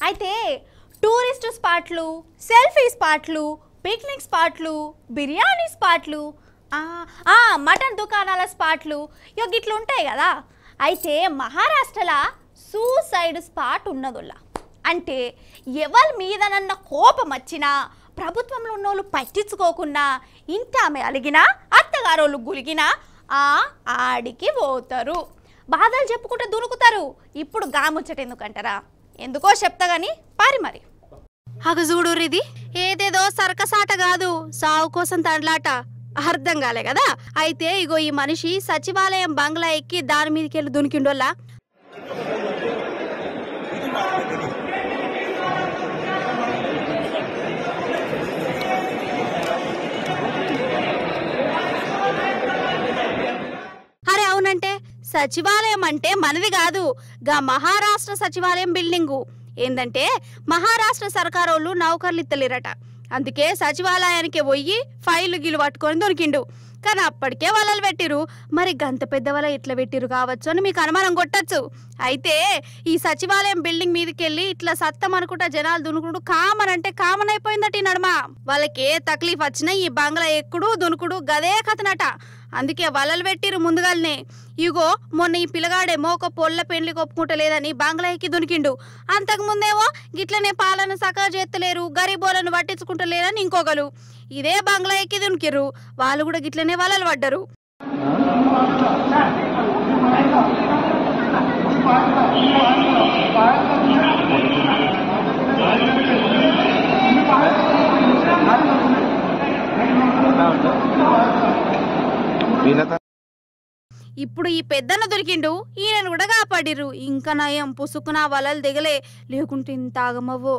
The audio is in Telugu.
అయితే టూరిస్ట్ స్పాట్లు, సెల్ఫీ స్పాట్లు, పిక్నిక్ స్పాట్లు, బిర్యానీ స్పాట్లు, మటన్ దుకాణాల స్పాట్లు గిట్ల ఉంటాయి కదా. అయితే మహారాష్ట్రలో సూసైడ్ స్పాట్ ఉన్నదోళ్ళ. అంటే ఎవరి మీదనన్న కోపం వచ్చినా ప్రభుత్వంలో ఉన్నోళ్ళు పట్టించుకోకుండా ఇంటి ఆమె అలిగినా అత్తగారోళ్ళు గులిగినా ఆడికి పోతారు, బాధలు చెప్పుకుంటూ దునుకుతారు. ఇప్పుడు గాముచ్చట ఎందుకంటారా? ఎందుకో చెప్తా గాని మరి హగ చూడుర్రి, ఇది ఏదేదో సర్కసాట కాదు, సావు కోసం తండ్లాట. అర్థం కాలే కదా. అయితే ఇగో ఈ మనిషి సచివాలయం బంగ్లా ఎక్కి దాని మీదకి వెళ్ళి దునికిండోళ్ళ. అరే అవునంటే సచివాలయం అంటే మనది కాదు, గా మహారాష్ట్ర సచివాలయం బిల్డింగు. ఏందంటే మహారాష్ట్ర సర్కారోళ్ళు నౌకర్లు ఇత్తలేరట, అందుకే సచివాలయానికి పోయి ఫైలు గిలు పట్టుకొని దొరికిండు. కానీ అప్పటికే వలలు పెట్టిరు. మరి గంత పెద్ద వల ఇట్లా పెట్టిరు కావచ్చు అని మీకు అనుమానం కొట్టచ్చు. అయితే ఈ సచివాలయం బిల్డింగ్ మీదకి వెళ్ళి ఇట్లా సత్తం అనుకుంటా జనాలు దునుకుడు కామన్ అంటే కామన్ అయిపోయిందట ఈ నడుమ. వాళ్ళకి ఏ తక్లీఫ్ వచ్చినా ఈ బంగ్లా ఎక్కుడు దునుకుడు గదే కథనట. అందుకే వలలు పెట్టిరు ముందుగానే. ఇగో మొన్న ఈ పిల్లగాడేమో ఒక పొల్ల పెండ్లి కొప్పుకుంటలేదని బంగ్లా ఎక్కి దునికిండు. అంతకుముందేమో గిట్లనే పాలన సకా చేస్తలేరు, గరీబోలను పట్టించుకుంటలేరని ఇంకొకరు ఇదే బంగ్లా ఎక్కి దునికిర్రు. వాళ్ళు కూడా గిట్లనే వలలు పడ్డరు. ఇప్పుడు ఈ పెద్దన్న దొరికిండు, ఈయనను కూడా కాపాడిర్రు. ఇంకా నయం పుసుకున వలలు దిగలే, లేకుంటే ఇంత ఆగమవ్వో.